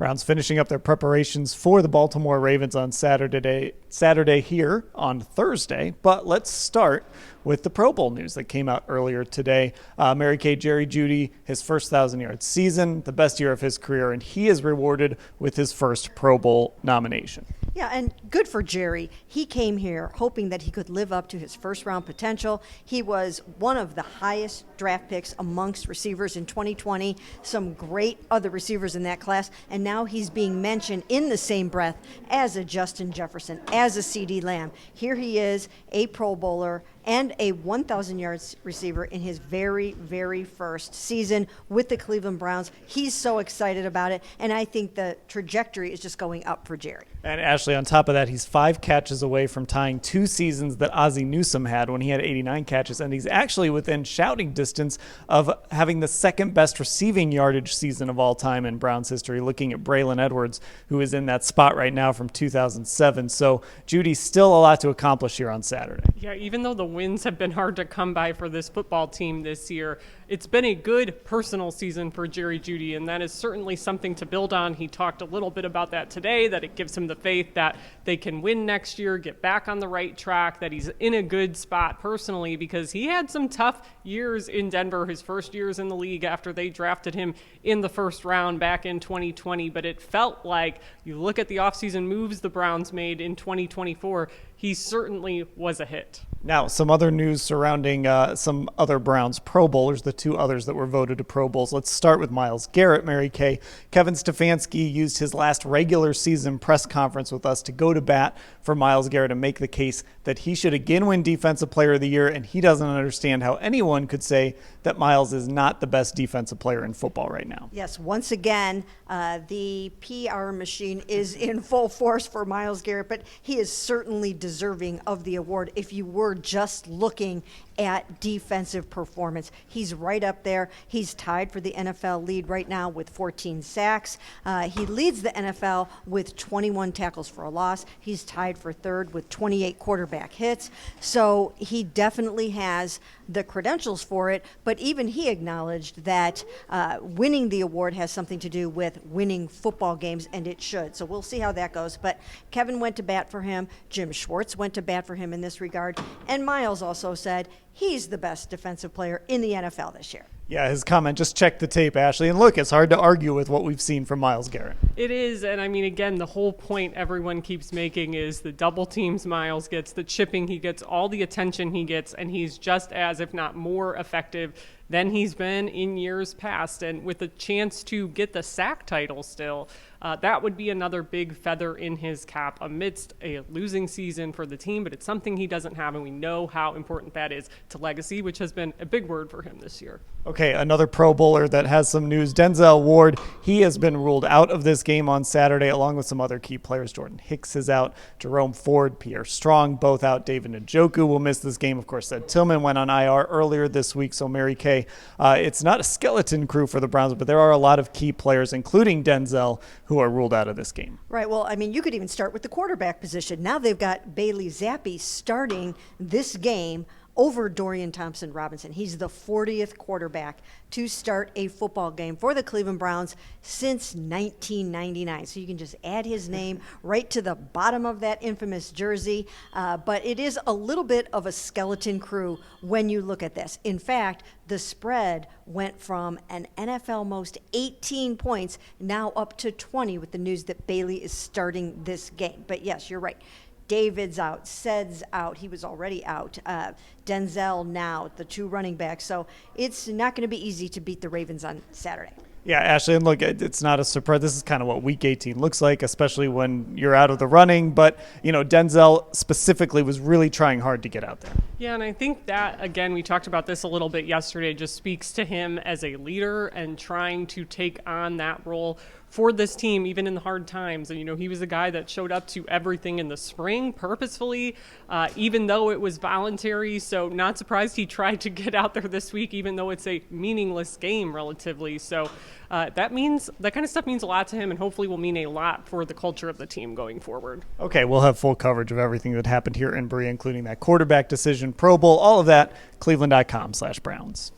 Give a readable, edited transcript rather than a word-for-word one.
Browns finishing up their preparations for the Baltimore Ravens on Saturday here on Thursday. But let's start with the Pro Bowl news that came out earlier today. Mary Kay, Jerry Jeudy, his first 1,000-yard season, the best year of his career, and he is rewarded with his first Pro Bowl nomination. Yeah, and good for Jerry. He came here hoping that he could live up to his first-round potential. He was one of the highest draft picks amongst receivers in 2020, some great other receivers in that class, and now he's being mentioned in the same breath as a Justin Jefferson, as a CeeDee Lamb. Here he is, a Pro Bowler and a 1,000-yard receiver in his very, very first season with the Cleveland Browns. He's so excited about it, and I think the trajectory is just going up for Jerry. And Ashley, on top of that, he's 5 catches away from tying 2 seasons that Ozzie Newsome had when he had 89 catches, and he's actually within shouting distance of having the second best receiving yardage season of all time in Browns history, looking at Braylon Edwards, who is in that spot right now from 2007. So Jeudy's still a lot to accomplish here on Saturday. Yeah, even though the wins have been hard to come by for this football team this year, it's been a good personal season for Jerry Jeudy, and that is certainly something to build on. He talked a little bit about that today, that it gives him the faith that they can win next year, get back on the right track, that he's in a good spot personally, because he had some tough years in Denver, his first years in the league after they drafted him in the first round back in 2020. But it felt like, you look at the offseason moves the Browns made in 2024, he certainly was a hit. Now, some other news surrounding some other Browns Pro Bowlers, the 2 others that were voted to Pro Bowls. Let's start with Myles Garrett, Mary Kay. Kevin Stefanski used his last regular season press conference with us to go to bat for Myles Garrett and make the case that he should again win Defensive Player of the Year, and he doesn't understand how anyone could say that Myles is not the best defensive player in football right now. Yes, once again, the PR machine is in full force for Myles Garrett, but he is certainly deserving of the award if you were just looking at defensive performance. He's right up there. He's tied for the NFL lead right now with 14 sacks. He leads the NFL with 21 tackles for a loss. He's tied for third with 28 quarterback hits. So he definitely has the credentials for it, but even he acknowledged that winning the award has something to do with winning football games, and it should. So we'll see how that goes. But Kevin went to bat for him. Jim Schwartz went to bat for him in this regard. And Myles also said he's the best defensive player in the NFL this year. Yeah, his comment, just check the tape, Ashley. And look, it's hard to argue with what we've seen from Myles Garrett. It is, and I mean, again, the whole point everyone keeps making is the double teams Myles gets, the chipping he gets, all the attention he gets, and he's just as, if not more, effective than he's been in years past. And with a chance to get the sack title still, that would be another big feather in his cap amidst a losing season for the team, but it's something he doesn't have, and we know how important that is to legacy, which has been a big word for him this year. Okay, another Pro Bowler that has some news, Denzel Ward. He has been ruled out of this game on Saturday, along with some other key players. Jordan Hicks is out, Jerome Ford, Pierre Strong, both out. David Njoku will miss this game. Of course, Ed Tillman went on IR earlier this week, so Mary Kay, it's not a skeleton crew for the Browns, but there are a lot of key players, including Denzel, who are ruled out of this game. Right. Well, I mean, you could even start with the quarterback position. Now they've got Bailey Zappi starting this game over Dorian Thompson-Robinson. He's the 40th quarterback to start a football game for the Cleveland Browns since 1999. So you can just add his name right to the bottom of that infamous jersey. But it is a little bit of a skeleton crew when you look at this. In fact, the spread went from an NFL most 18 points now up to 20 with the news that Bailey is starting this game. But yes, you're right. David's out, Sed's out. He was already out. Denzel now, the 2 running backs. So it's not going to be easy to beat the Ravens on Saturday. Yeah, Ashley, and look, it's not a surprise. This is kind of what Week 18 looks like, especially when you're out of the running. But, you know, Denzel specifically was really trying hard to get out there. Yeah, and I think that, again, we talked about this a little bit yesterday, just speaks to him as a leader and trying to take on that role for this team, even in the hard times. And, you know, he was a guy that showed up to everything in the spring purposefully, even though it was voluntary. So not surprised he tried to get out there this week, even though it's a meaningless game relatively. So that kind of stuff means a lot to him, and hopefully will mean a lot for the culture of the team going forward. Okay, we'll have full coverage of everything that happened here in Berea, including that quarterback decision, Pro Bowl, all of that, cleveland.com/Browns.